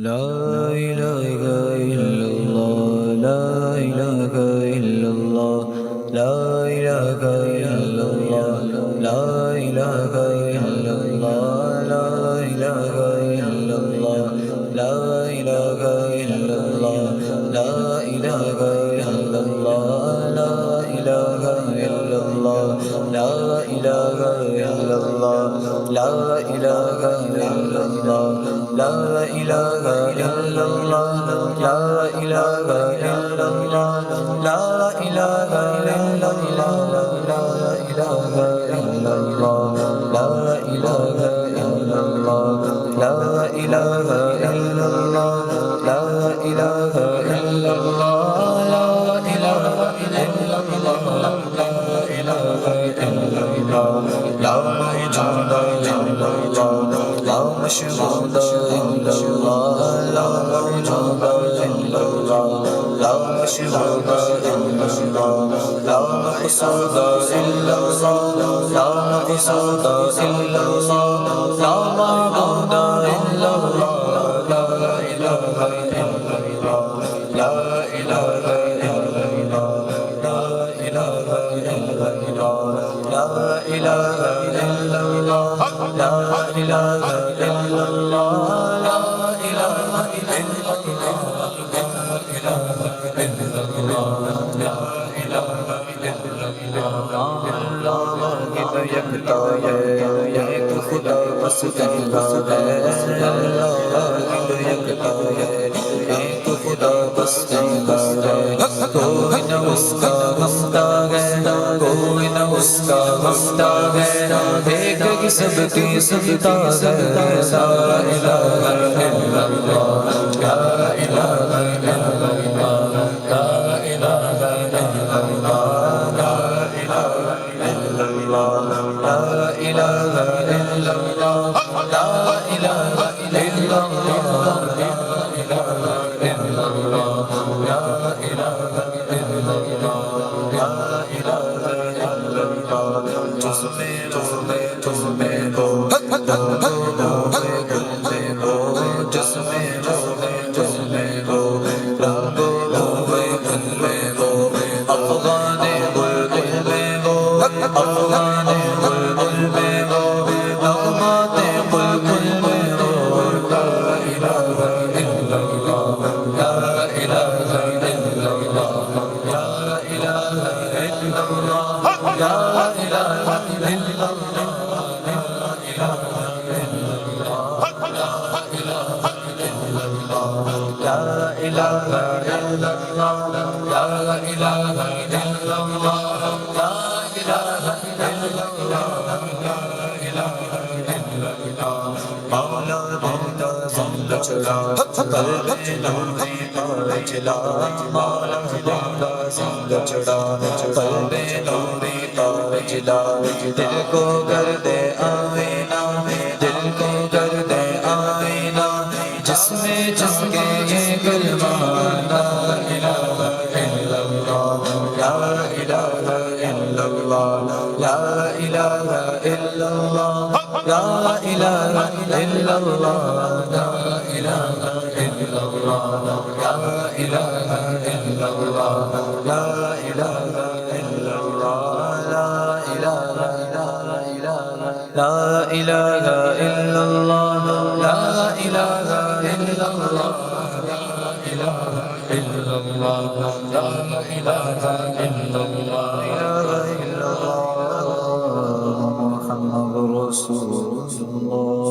لا إله إلا الله لا إله إلا الله لا إله إلا الله لا إله إلا الله لا إله إلا الله لا إله إلا الله لا إله إلا الله لا إله إلا الله لا إله إلا الله لا إله إلا الله لا إله إلا الله لا إله إلا الله لا إله إلا الله لا إله إلا الله لا إله إلا الله لا إله إلا الله لا إله إلا الله لا إله إلا الله لا إله إلا الله لا موجود إلا الله لا مشهود إلا الله لا موجود إلا الله لا مشهود إلا الله لا مقصود إلا الله لا مقصود إلا الله لا معبود إلا الله لا إله إلا الله لا إله إلا الله لا إله إلا الله لا إله إلا الله لا إله إلا الله لا إله إلا الله لا إله إلا الله لا إله إلا الله اللہ یکتا ہے ایک خدا بس کہتا ہے اللہ یکتا ہے ایک خدا بس کہتا ہے کوئی نہ اس کا ہمتا ہے کوئی نہ اس کا ہمتا ہے ایک ہی سب کی سنتا ہے لا الہ الا اللہ لا الہ الا اللہ لا الہ الا اللہ لا إله إلا الله لا إله إلا الله لا إله إلا الله لا إله إلا الله لا إله إلا الله تسمي تسمي تسمي بو جسمي تسمي تسمي بو رنگو بو افغان بلبل بو افغان چلا چلا مالا سنگ چڑا پلے نوری تار چلا دل کو کر دے آئینہ دل کو کر دے آئینہ جس میں جس کے یہ کلمہ لا الہ الا اللہ لا الہ الا اللہ لا الہ الا اللہ لا الہ الا اللہ لا إله إلا الله لا إله إلا الله لا إله إلا الله لا إله لا إله إلا الله لا إله إلا الله لا إله إلا الله لا إله إلا الله محمد رسول الله